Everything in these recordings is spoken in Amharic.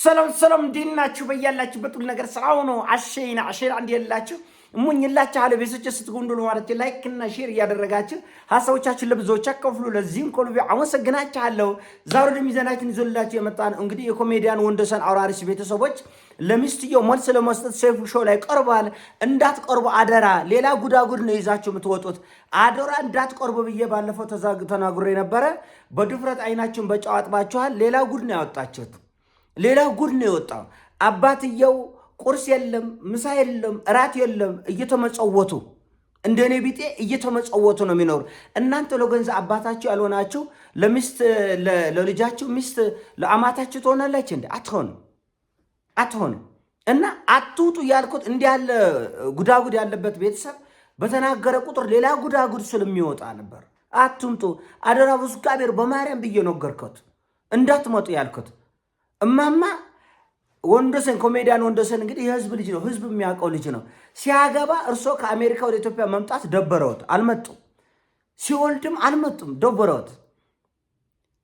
ሰላም እንዲናችሁ በያላችሁበት ሁሉ ነገር ሰላም ነው። አሸይና አንድ ያላችሁ እሙኝላችሁ አለ ቤተሰቦች ስትጎንዶሉ ማለት ላይክ እና ሼር እያደረጋችሁ ሐሳቦቻችሁን ለብዙዎች አከፍሉ። ለዚህም ኮልቪ አመሰግናችኋለሁ። ዛሬ ደሚዘናችን ይዞላችሁ የመጣን እንግዲህ የኮሜዲያን ወንደሰን አውራሪስ ቤተሰቦች ለሚስትየው መልስ ለመስጠት ሰይፉ ሾው ላይ ቀርቧል። እንዳትቀርቡ አደራ፣ ሌላ ጉዳጉድ ነው ይዛችሁ የምትወጡት፣ አደራ እንዳትቀርቡ ብዬ ባለፈው ተናግሬ ነበረ። በድፍረት አይናችሁን በጨዋጥባችኋል። ሌላ ጉድ ነው ያወጣችሁት። ሌላ ጉድ ነው የወጣው። አባትየው ቁርስ የለም፣ ምሳ የለም፣ እራት የለም፣ እየተመጸወቱ እንደኔ ቢጤ እየተመጸወቱ ነው የሚኖሩ። እናንተ ለገንዘብ አባታችሁ ያልሆናችሁ ለሚስት ለልጃችሁ ሚስት ለአማታችሁ ትሆናላችሁ እንዴ? አትሆኑ። እና አትውጡ ያልኩት እንዲህ ያለ ጉዳጉድ ያለበት ቤተሰብ በተናገረ ቁጥር ሌላ ጉዳጉድ ስለሚወጣ ነበር። አትምጡ አደራ፣ ብዙ ጋር በማርያም ብዬ ነገርኩት እንዳትመጡ ያልኩት። እማማ ወንደሰን ኮሜዲያን ወንደሰን እንግዲህ የህዝብ ልጅ ነው፣ ህዝብ የሚያውቀው ልጅ ነው። ሲያገባ እርሶ ከአሜሪካ ወደ ኢትዮጵያ መምጣት ደበረውት፣ አልመጡም። ሲወልድም አልመጡም፣ ደበረውት።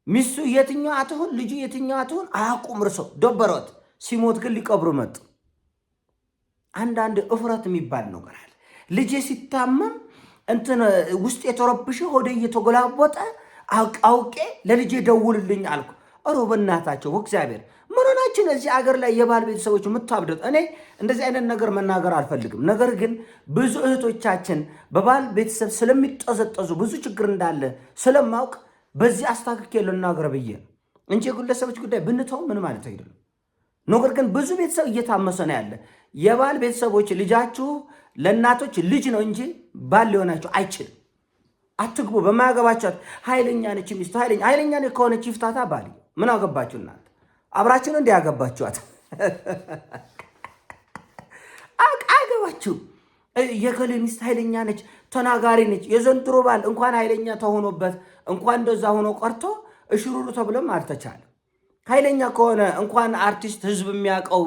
ሚስቱ የትኛው አትሆን ልጁ የትኛው አትሆን አያውቁም፣ እርሶ ደበረውት። ሲሞት ግን ሊቀብሩ መጡ። አንዳንድ እፍረት የሚባል ነገር አለ። ልጄ ሲታመም እንትን ውስጥ የተረብሸ ወደ እየተጎላቦጠ አውቄ ለልጄ ደውልልኝ አልኩ። ኧረ በእናታቸው እግዚአብሔር ምንናችን እዚህ አገር ላይ የባል ቤተሰቦች የምታብደት። እኔ እንደዚህ አይነት ነገር መናገር አልፈልግም። ነገር ግን ብዙ እህቶቻችን በባል ቤተሰብ ስለሚጠዘጠዙ ብዙ ችግር እንዳለ ስለማውቅ በዚህ አስታክኬ ልናገር ብዬ እንጂ የግለሰቦች ጉዳይ ብንተው ምን ማለት አይደለም። ነገር ግን ብዙ ቤተሰብ እየታመሰ ነው ያለ። የባል ቤተሰቦች ልጃችሁ ለእናቶች ልጅ ነው እንጂ ባል ሊሆናችሁ አይችልም። አትግቡ በማያገባችኋት። ኃይለኛ ነች ሚስቱ፣ ኃይለኛ ነች ከሆነች ይፍታታ። ባል ምን አገባችሁ እናንተ? አብራችሁን እንዲያገባችኋት አገባችሁ። የከሌ ሚስት ኃይለኛ ነች፣ ተናጋሪ ነች። የዘንድሮ ባል እንኳን ኃይለኛ ተሆኖበት እንኳን እንደዛ ሆኖ ቀርቶ እሽሩሩ ተብሎም አልተቻለም። ኃይለኛ ከሆነ እንኳን አርቲስት ህዝብ የሚያውቀው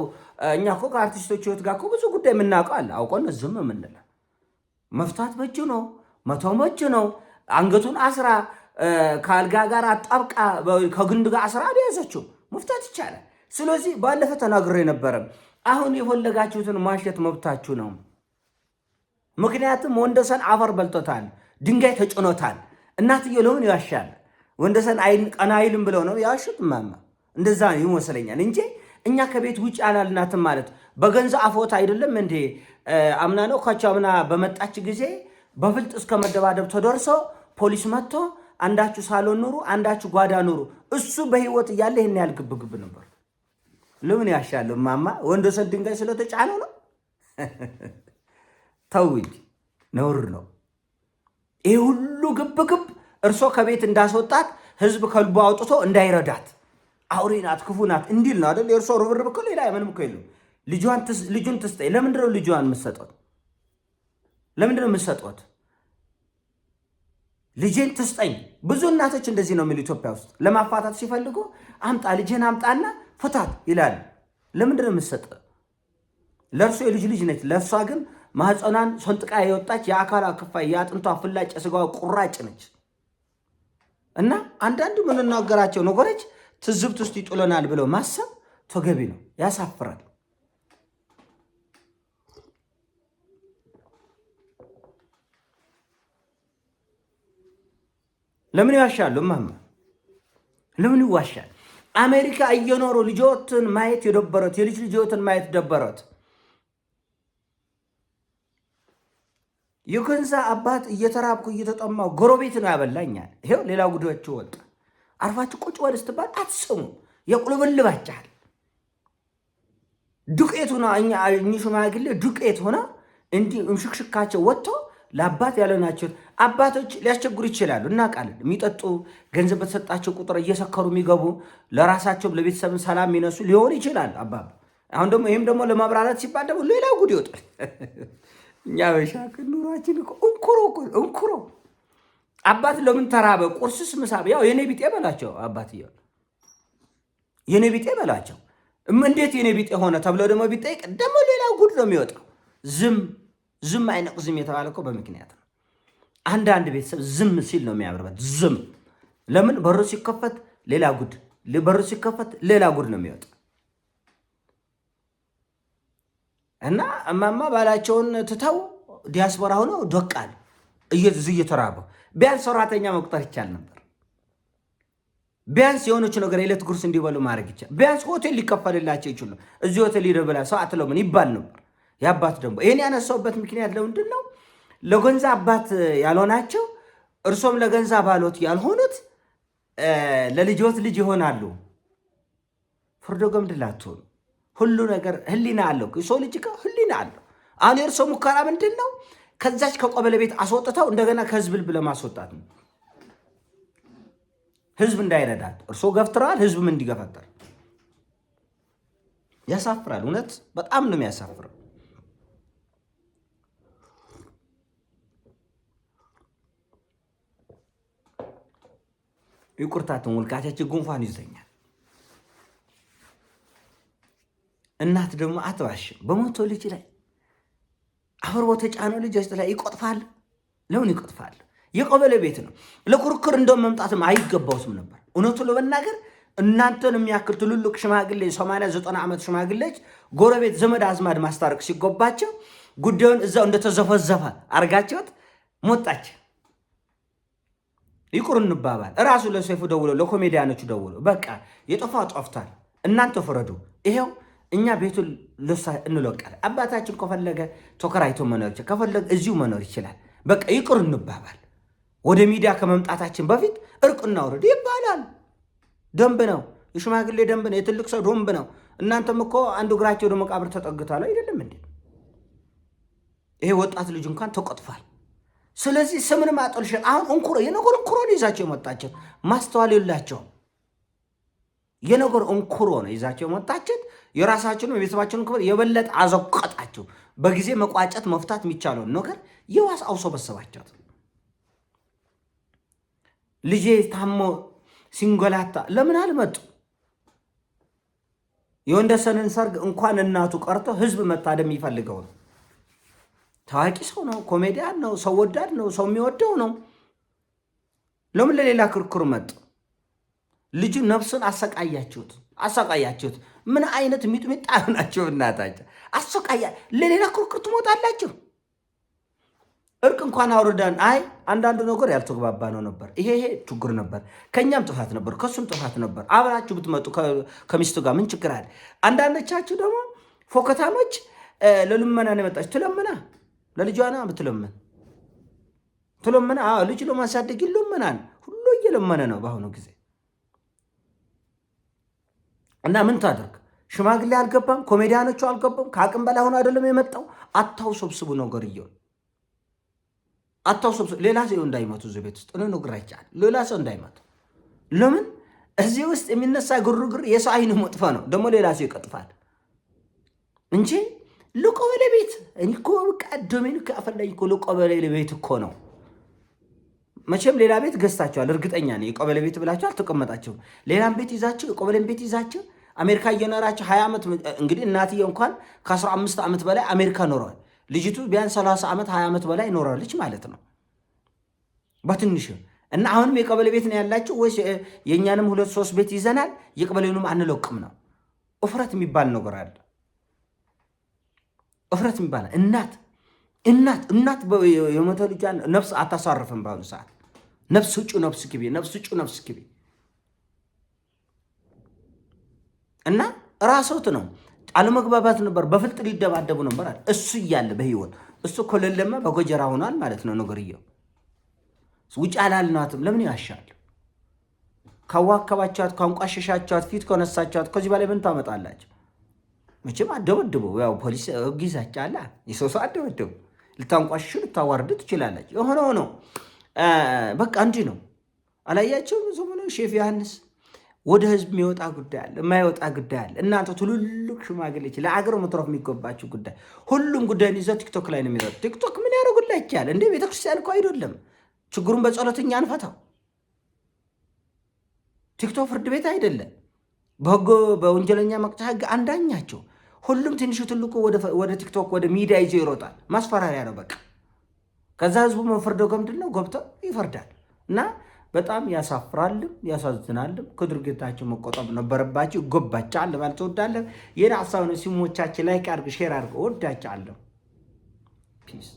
እኛ እኮ ከአርቲስቶች ህይወት ጋር ብዙ ጉዳይ የምናውቀው አለ። አውቆን ዝም የምንለው መፍታት በእጁ ነው፣ መተው በእጁ ነው። አንገቱን አስራ ከአልጋ ጋር አጣብቃ ከግንድ ጋር አስራ ያዘችው መፍታት ይቻላል። ስለዚህ ባለፈ ተናግሬ ነበረ። አሁን የፈለጋችሁትን ማሸት መብታችሁ ነው። ምክንያቱም ወንደሰን አፈር በልቶታል፣ ድንጋይ ተጭኖታል። እናትየው ለምን ይዋሻል? ወንደሰን ቀና አይልም ብለው ነው ያሹት። ማማ እንደዛ ይመስለኛል እንጂ እኛ ከቤት ውጭ አላልናትም ማለት በገንዘብ አፎት አይደለም እንዴ? አምና ነው ካቻምና በመጣች ጊዜ በፍልጥ እስከ መደባደብ ተደርሶ ፖሊስ መጥቶ አንዳችሁ ሳሎን ኑሩ፣ አንዳችሁ ጓዳ ኑሩ። እሱ በህይወት እያለ ይሄን ያህል ግብግብ ነበር። ለምን ያሻል? ማማ ወንደሰን ድንጋይ ስለተጫነው ነው? ተው እንጂ ነውር ነው ይሄ ሁሉ ግብግብ። እርሶ ከቤት እንዳስወጣት ህዝብ ከልቡ አውጥቶ እንዳይረዳት አውሬ ናት፣ ክፉ ናት እንዲል ነው አይደል? የእርሶ ርብርብ እኮ ሌላ ምንም እኮ የለም። ልጁን ትስጠኝ። ለምንድን ነው ልጇን የምትሰጧት? ለምንድን ነው የምትሰጧት? ልጄን ትስጠኝ። ብዙ እናቶች እንደዚህ ነው የሚሉ ኢትዮጵያ ውስጥ ለማፋታት ሲፈልጉ አምጣ ልጄን አምጣና ፍታት ይላሉ። ለምንድን ነው የምትሰጠው? ለእርሶ የልጅ ነች፣ ለእርሷ ግን ማህፀኗን ሶንጥቃ የወጣች የአካሏ ክፋይ የአጥንቷ ፍላጭ የስጋዋ ቁራጭ ነች። እና አንዳንዱ የምንናገራቸው ነገሮች ትዝብት ውስጥ ይጥሎናል ብለው ማሰብ ተገቢ ነው። ያሳፍራል። ለምን ይዋሻሉ? ማማ ለምን ይዋሻል? አሜሪካ እየኖሩ ልጆትን ማየት የደበረት የልጅ ልጆትን ማየት ደበረት። የገንዛ አባት እየተራብኩ እየተጠማው ጎረቤት ነው ያበላኛል። ይሄው ሌላ ጉዳዮች ወጣ። አርፋችሁ ቁጭ ወደ ስትባል አትሰሙ። የቁልብልባቻል ዱቄት ሆና እኛ ሽማግሌ ዱቄት ሆና እንዲህ እንሽክሽካቸው ወጥቶ ለአባት ያለ ናቸው። አባቶች ሊያስቸግሩ ይችላሉ፣ እናውቃለን። የሚጠጡ ገንዘብ በተሰጣቸው ቁጥር እየሰከሩ የሚገቡ ለራሳቸውም ለቤተሰብን ሰላም የሚነሱ ሊሆን ይችላል አባባ። አሁን ደግሞ ይህም ደግሞ ለማብራራት ሲባል ደግሞ ሌላ ጉድ ይወጣል። እኛ በሻክ ኑሯችን እንኩሮ አባት ለምን ተራበ? ቁርስስ ምሳብ ያው የኔ ቢጤ በላቸው። አባትየው የኔ ቢጤ በላቸው። እንዴት የኔ ቢጤ ሆነ ተብለው ደግሞ ቢጠይቅ ደግሞ ሌላ ጉድ ነው የሚወጣው። ዝም አይነቅዝም የተባለ እኮ በምክንያት ነው። አንዳንድ ቤተሰብ ዝም ሲል ነው የሚያምርበት። ዝም ለምን? በሩ ሲከፈት ሌላ ጉድ፣ በሩ ሲከፈት ሌላ ጉድ ነው የሚወጣ። እና እማማ ባላቸውን ትተው ዲያስፖራ ሆነው ዶቃል እየተራበ ቢያንስ ሰራተኛ መቁጠር ይቻል ነበር። ቢያንስ የሆነች ነገር የዕለት ጉርስ እንዲበሉ ማድረግ ይቻል። ቢያንስ ሆቴል ሊከፈልላቸው ይችሉ። እዚህ ሆቴል ይደብላ ሰው አትለምን ይባል ነበር። የአባት ደግሞ ይህን ያነሳውበት ምክንያት ለምንድን ነው? ለገንዛ አባት ያልሆናቸው እርሶም ለገንዛ ባሎት ያልሆኑት ለልጆት ልጅ ይሆናሉ። ፍርዶ ገምድል አትሆኑ። ሁሉ ነገር ህሊና አለው። የሰው ልጅ ህሊና አለው። አሁን የእርሶ ሙከራ ምንድን ነው? ከዛች ከቀበሌ ቤት አስወጥተው እንደገና ከህዝብ ልብ ለማስወጣት ነው። ህዝብ እንዳይረዳት እርሶ ገፍትረዋል፣ ህዝብም እንዲገፈተር። ያሳፍራል። እውነት በጣም ነው የሚያሳፍረው። ይቁርታ ተመልካቻችን ጉንፋን ይዘኛል። እናት ደግሞ አትዋሽም። በሞቶ ልጅ ላይ አፈር በተጫነው ልጆች ላይ ይቆጥፋል። ለምን ይቆጥፋል? የቀበሌ ቤት ነው። ለክርክር እንደው መምጣትም አይገባውም ነበር። እውነቱ ለመናገር እናንተን የሚያክል ትልልቅ ሽማግሌ 80-90 ዓመት ሽማግሌዎች ጎረቤት ዘመድ አዝማድ ማስታረቅ ሲጎባቸው ጉዳዩን እዛው እንደተዘፈዘፈ አርጋቸውት ሞጣች። ይቁር እንባባል። እራሱ ለሰይፉ ደውሎ ለኮሜዲያኖቹ ደውሎ በቃ የጠፋው ጠፍቷል፣ እናንተ ፍረዱ። ይሄው እኛ ቤቱን ልሳ እንለቃለን። አባታችን ከፈለገ ተከራይቶ መኖር ይችላል፣ ከፈለገ እዚሁ መኖር ይችላል። በቃ ይቁር እንባባል። ወደ ሚዲያ ከመምጣታችን በፊት እርቅ እናውረድ ይባላል። ደንብ ነው፣ የሽማግሌ ደንብ ነው፣ የትልቅ ሰው ደንብ ነው። እናንተም እኮ አንዱ እግራቸው ወደ መቃብር ተጠግቷል አይደለም እንዴ? ይሄ ወጣት ልጅ እንኳን ተቆጥፏል። ስለዚህ ስምን ማጠልሸት አሁን እንኩሮ የነገር እንኩሮ ነው ይዛቸው የመጣቸው። ማስተዋል የላቸውም። የነገር እንኩሮ ነው ይዛቸው የመጣቸው። የራሳቸውን የቤተሰባቸውን ክብር የበለጠ አዘቀጣቸው። በጊዜ መቋጨት መፍታት የሚቻለውን ነገር የዋስ አውሰበሰባቸው። ልጄ ታሞ ሲንገላታ ለምን አልመጡ? የወንደሰንን ሰርግ እንኳን እናቱ ቀርቶ ህዝብ መታደም የሚፈልገው ነው። ታዋቂ ሰው ነው፣ ኮሜዲያን ነው፣ ሰው ወዳድ ነው፣ ሰው የሚወደው ነው። ለምን ለሌላ ክርክር መጡ? ልጁ ነፍሱን አሰቃያችሁት። ምን አይነት ሚጥሚጣ ናቸው እናታቸው? አሰቃያ ለሌላ ክርክር ትሞታላችሁ። እርቅ እንኳን አውርዳን። አይ አንዳንዱ ነገር ያልተግባባ ነው ነበር። ይሄ ችግር ነበር፣ ከኛም ጥፋት ነበር፣ ከሱም ጥፋት ነበር። አብራችሁ ብትመጡ ከሚስቱ ጋር ምን ችግር አለ? አንዳንዶቻችሁ ደግሞ ፎከታሞች ለልመና ነው የመጣች። ትለምና ለልጇና ብትለምን ትለምና። ልጅ ለማሳደግ ይለመናል። ሁሉ እየለመነ ነው በአሁኑ ጊዜ። እና ምን ታደርግ? ሽማግሌ አልገባም፣ ኮሜዲያኖቹ አልገባም። ከአቅም በላይ ሆኖ አይደለም የመጣው። አታውሰብስቡ ነገር እየሆነ አታውሰብስቡ። ሌላ ሰው እንዳይመቱ እዚህ ቤት ውስጥ ነው ነግራችኋል። ሌላ ሰው እንዳይመቱ። ለምን እዚህ ውስጥ የሚነሳ ግርግር የሰው አይን መጥፋ ነው። ደግሞ ሌላ ሰው ይቀጥፋል እንጂ ለቀበሌ ቤት እኮ በቃ ዶሜን ከፈለኝ እኮ ለቀበሌ ቤት እኮ ነው። መቼም ሌላ ቤት ገዝታችኋል፣ እርግጠኛ ነኝ። የቀበሌ ቤት ብላችሁ አልተቀመጣችሁም። ሌላም ቤት ይዛችሁ የቀበሌን ቤት ይዛችሁ አሜሪካ እየኖራችሁ 20 ዓመት እንግዲህ እናትዬ እንኳን ከ15 ዓመት በላይ አሜሪካ ኖረዋል። ልጅቱ ቢያንስ 30 ዓመት 20 ዓመት በላይ ኖራለች ማለት ነው በትንሹ። እና አሁንም የቀበሌ ቤት ነው ያላችሁ ወይስ የእኛንም 2-3 ቤት ይዘናል የቀበሌውንም አንለቅም ነው? እፍረት የሚባል ነገር አለ። እፍረት የሚባል እናት የሞተ ልጇን ነፍስ አታሳርፍም። በአሁኑ ሰዓት ነፍስ ውጩ ነፍስ ግቢ እና ራሶት ነው። አለመግባባት ነበር፣ በፍልጥ ሊደባደቡ ነበር አለ። እሱ እያለ በህይወት እሱ ኮለለማ በጎጀራ ሆኗል ማለት ነው ነገርየው። ውጭ አላልናትም። ለምን ያሻል? ካዋከባቻት፣ ካንቋሸሻቻት፣ ፊት ከነሳቻት ከዚህ በላይ ምን ታመጣላችሁ? መቼም አደበድቡ። ያው ፖሊስ ህግ ይዛቻላ። የሰው አደበድቡ። ልታንቋሽሹ ልታዋርዱ ትችላላችሁ። የሆነ ሆኖ በቃ እንዲህ ነው። አላያቸውም? ዘመኑ ሼፍ ዮሐንስ ወደ ህዝብ የሚወጣ ጉዳይ አለ፣ የማይወጣ ጉዳይ አለ። እናንተ ትልልቅ ሽማግሌች ለአገር መትረፍ የሚገባችሁ ጉዳይ ሁሉም ጉዳይን ይዘው ቲክቶክ ላይ ነው የሚረዱ። ቲክቶክ ምን ያደርጉላችሁ ይቻላል እንዴ? ቤተክርስቲያን እኮ አይደለም። ችግሩን በጸሎትኛ አንፈታው። ቲክቶክ ፍርድ ቤት አይደለም። በህግ በወንጀለኛ መቅጫ ህግ አንዳኛቸው። ሁሉም ትንሹ ትልቁ ወደ ቲክቶክ ወደ ሚዲያ ይዞ ይሮጣል። ማስፈራሪያ ነው በቃ። ከዛ ህዝቡ መፈርደው ከምንድን ነው? ገብቶ ይፈርዳል። እና በጣም ያሳፍራልም ያሳዝናልም። ከድርጊታቸው መቆጠብ ነበረባቸው። ይገባቸዋል ማለት እወዳለሁ። ይህን ሀሳብ ነው። ሲሞቻችን ላይክ አድርግ፣ ሼር አድርግ። እወዳቸዋለሁ። ፒስ